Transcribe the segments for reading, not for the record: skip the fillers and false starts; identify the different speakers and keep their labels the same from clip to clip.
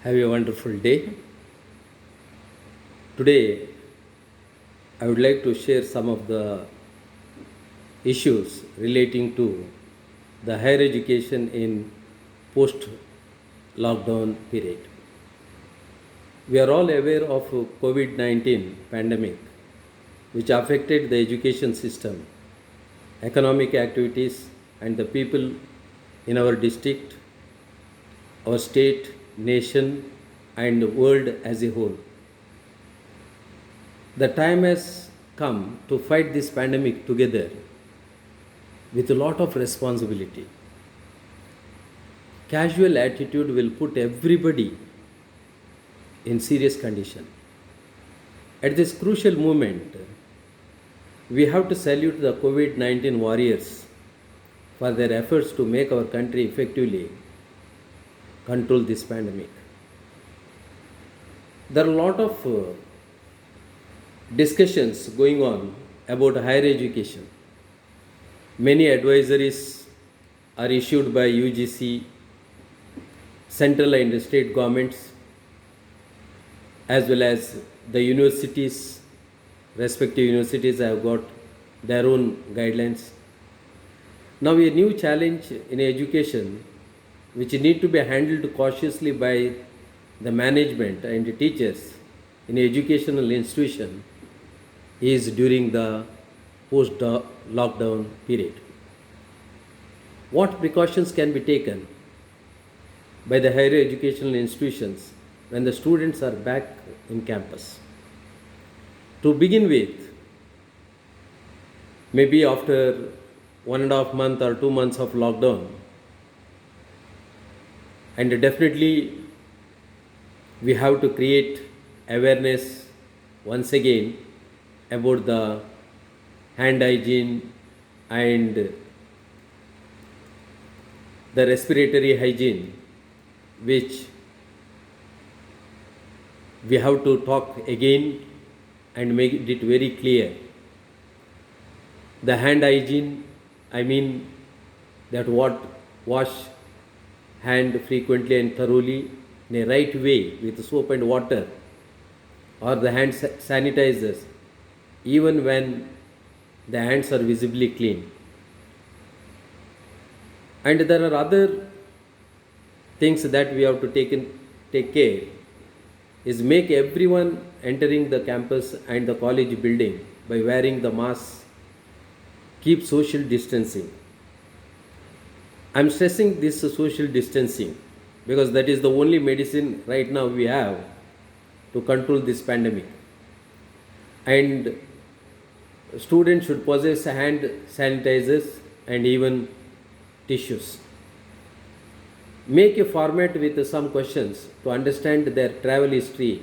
Speaker 1: Have a wonderful day. Today, I would like to share some of the issues relating to the higher education in post lockdown period. We are all aware of COVID-19 pandemic which affected the education system, economic activities and the people in our district, our state, nation and world as a whole. The time has come to fight this pandemic together with a lot of responsibility. Casual attitude will put everybody in serious condition. At this crucial moment, we have to salute the COVID 19 warriors for their efforts to make our country effectively control this pandemic. There are a lot of discussions going on about higher education. Many advisories are issued by UGC, central and state governments, as well as the universities. Respective universities have got their own guidelines. Now, a new challenge in education, which need to be handled cautiously by the management and teachers in educational institution, is during the post lockdown period. What precautions can be taken by the higher educational institutions when the students are back in campus? To begin with, maybe after 1.5 months or 2 months of lockdown, and definitely we have to create awareness once again about the hand hygiene and the respiratory hygiene, which we have to talk again and make it very clear. The hand hygiene, I mean that wash hand frequently and thoroughly in a right way with soap and water or the hand sanitizers, even when the hands are visibly clean. And there are other things that we have to take care, is make everyone entering the campus and the college building by wearing the mask, keep social distancing. I'm stressing this social distancing because that is the only medicine right now we have to control this pandemic. And students should possess hand sanitizers and even tissues. Make a format with some questions to understand their travel history,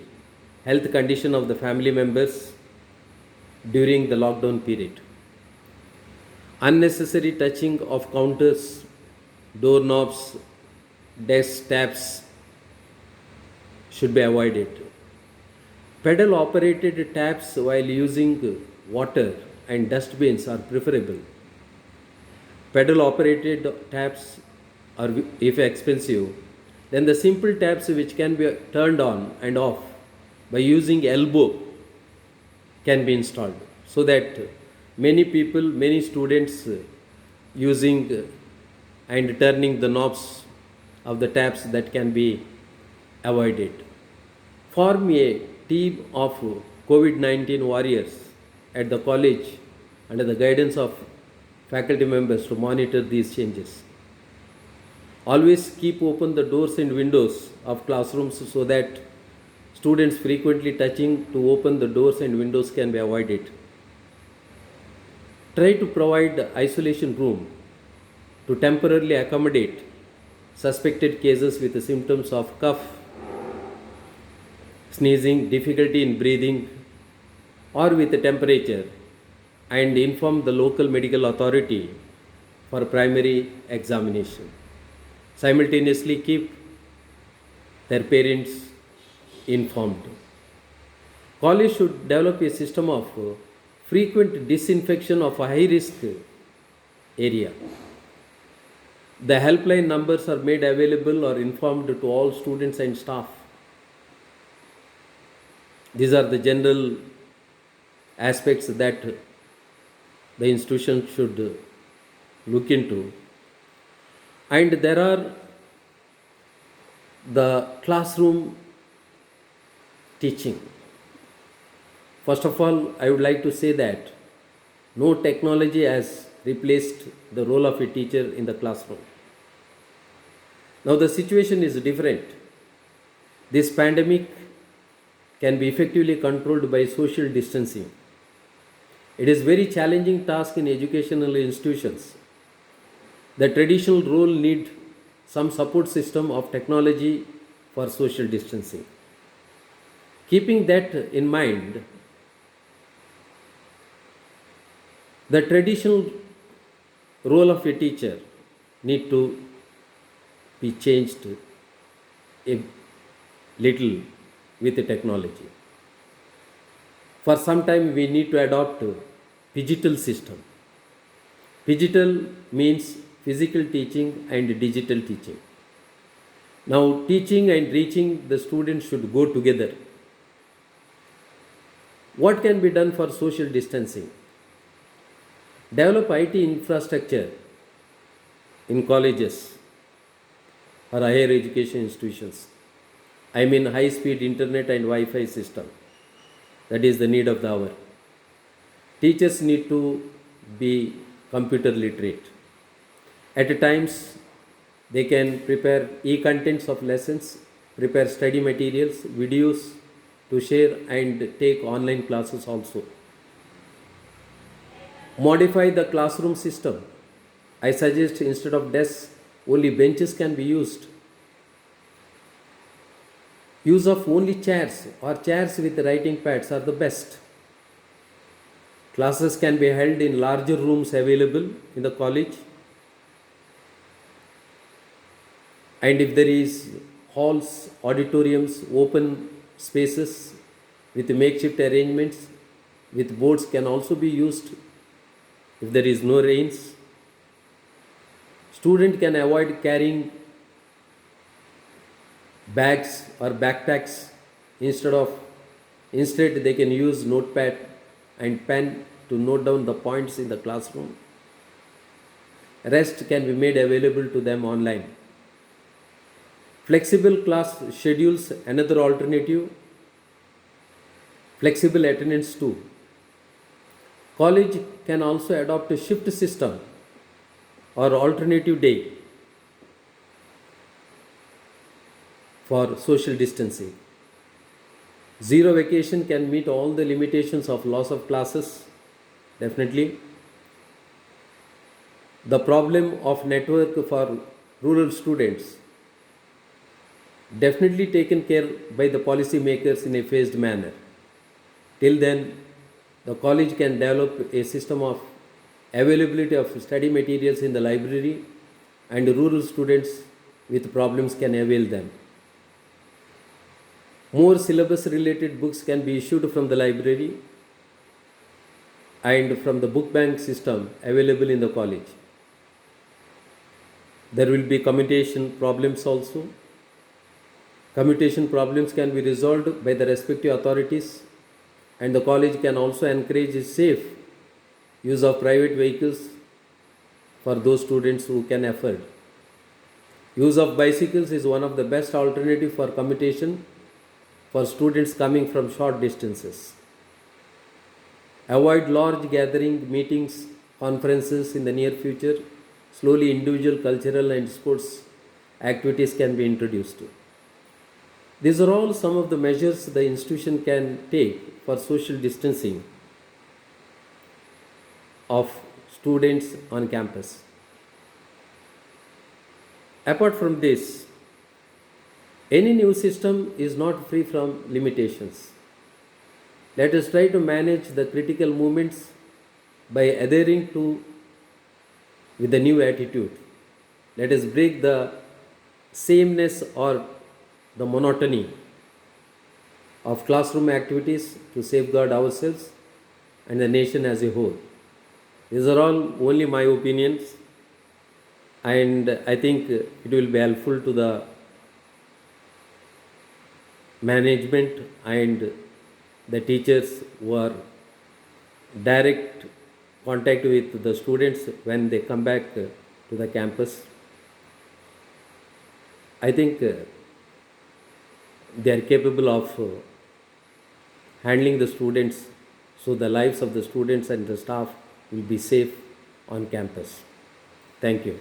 Speaker 1: health condition of the family members during the lockdown period. Unnecessary touching of counters, doorknobs, desk taps should be avoided. Pedal operated taps while using water and dustbins are preferable. Pedal operated taps are, if expensive, then the simple taps which can be turned on and off by using elbow can be installed, so that many people, many students using and turning the knobs of the taps that can be avoided. Form a team of COVID-19 warriors at the college under the guidance of faculty members to monitor these changes. Always keep open the doors and windows of classrooms so that students frequently touching to open the doors and windows can be avoided. Try to provide isolation room to temporarily accommodate suspected cases with the symptoms of cough, sneezing, difficulty in breathing, or with the temperature, and inform the local medical authority for primary examination. Simultaneously keep their parents informed. College should develop a system of frequent disinfection of a high risk area. The helpline numbers are made available or informed to all students and staff These are the general aspects that the institution should look into. And there are the classroom teaching. First of all, I would like to say that no technology has replaced the role of a teacher in the classroom. Now, the situation is different. This pandemic can be effectively controlled by social distancing. It is very challenging task in educational institutions. The traditional role need some support system of technology for social distancing. Keeping that in mind, the traditional role of a teacher need to be changed a little with the technology. For some time we need to adopt a digital system. Digital means physical teaching and digital teaching. Now teaching and reaching the students should go together. What can be done for social distancing? Develop IT infrastructure in colleges or higher education institutions. I mean high speed internet and Wi-Fi system. That is the need of the hour. Teachers need to be computer literate. At times, they can prepare e-contents of lessons, prepare study materials, videos to share and take online classes also. Modify the classroom system. I suggest instead of desks, only benches can be used. Use of only chairs or chairs with writing pads are the best. Classes can be held in larger rooms available in the college. And if there is halls, auditoriums, open spaces with makeshift arrangements with boards can also be used if there is no rains. Student can avoid carrying bags or backpacks. Instead they can use notepad and pen to note down the points in the classroom. Rest can be made available to them online. Flexible class schedules, another alternative. Flexible attendance too. College can also adopt a shift system or alternative day for social distancing. Zero vacation can meet all the limitations of loss of classes, definitely. The problem of network for rural students, definitely taken care by the policy makers in a phased manner. Till then, the college can develop a system of availability of study materials in the library, and rural students with problems can avail them. More syllabus related books can be issued from the library and from the book bank system available in the college. There will be commutation problems also. Commutation problems can be resolved by the respective authorities, and the college can also encourage safe use of private vehicles for those students who can afford. Use of bicycles is one of the best alternative for commutation for students coming from short distances. Avoid large gathering meetings, conferences in the near future. Slowly individual cultural and sports activities can be introduced. These are all some of the measures the institution can take for social distancing of students on campus. Apart from this, any new system is not free from limitations. Let us try to manage the critical moments by adhering to with the new attitude. Let us break the sameness or the monotony of classroom activities to safeguard ourselves and the nation as a whole. These are all only my opinions, and I think it will be helpful to the management and the teachers who are direct contact with the students when they come back to the campus. I think they are capable of handling the students, so the lives of the students and the staff will be safe on campus. Thank you.